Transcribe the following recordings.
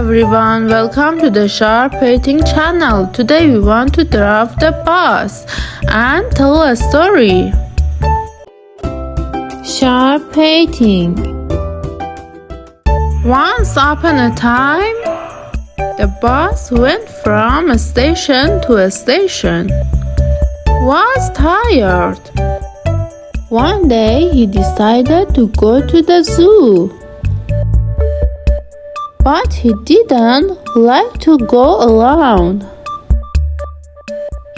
everyone, welcome to the Sharp Painting channel. Today we want to draft the bus and tell a story. Sharp Painting. Once upon a time, the bus went from a station to a station. Was tired. One day he decided to go to the zoo. But he didn't like to go alone.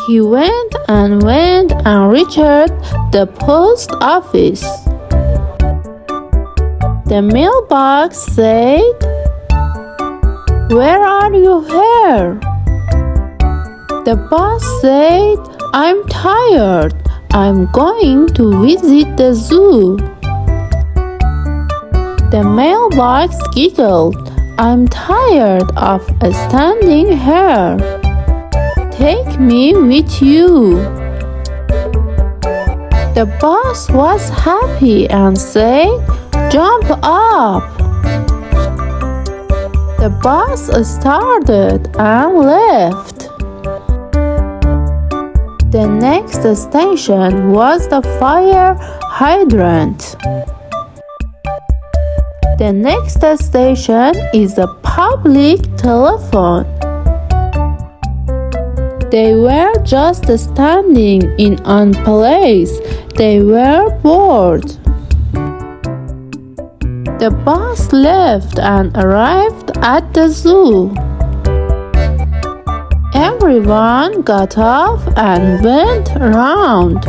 He went and reached the post office. The mailbox said, "Where are you here?" The boss said, "I'm tired. I'm going to visit the zoo." The mailbox giggled, "I'm tired of standing here. Take me with you." The boss was happy and said, "Jump up." The bus started and left. The next station was the fire hydrant. The next station is a public telephone. They were just standing in one place. They were bored. The bus left and arrived at the zoo. Everyone got off and went around.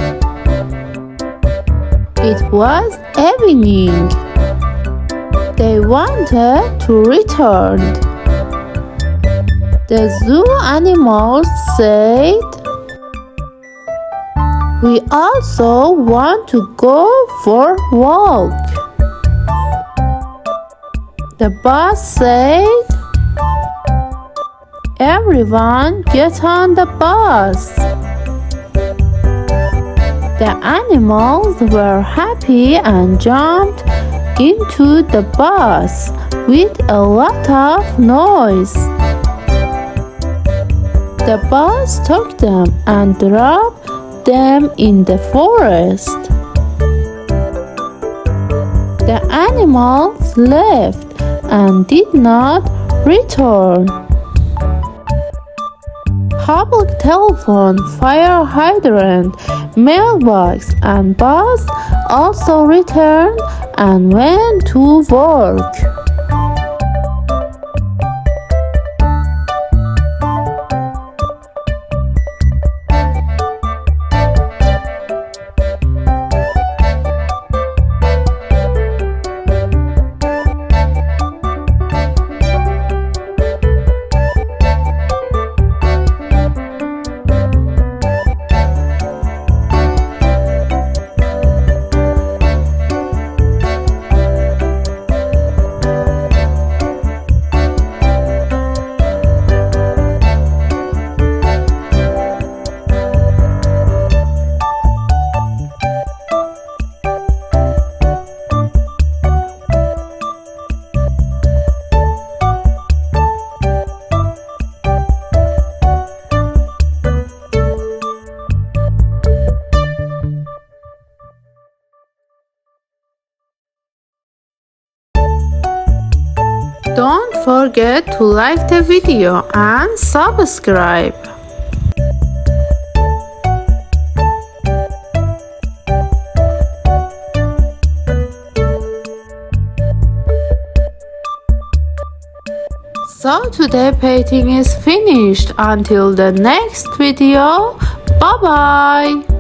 It was evening. They wanted to return. The zoo animals said, "We also want to go for a walk." The boss said, "Everyone get on the bus." The animals were happy and jumped into the bus with a lot of noise. The bus took them and dropped them in the forest. The animals left and did not return. Public telephone, fire hydrant, mailbox, and bus also returned and went to work. Don't forget to like the video and subscribe. So today painting is finished. Until the next video, bye bye.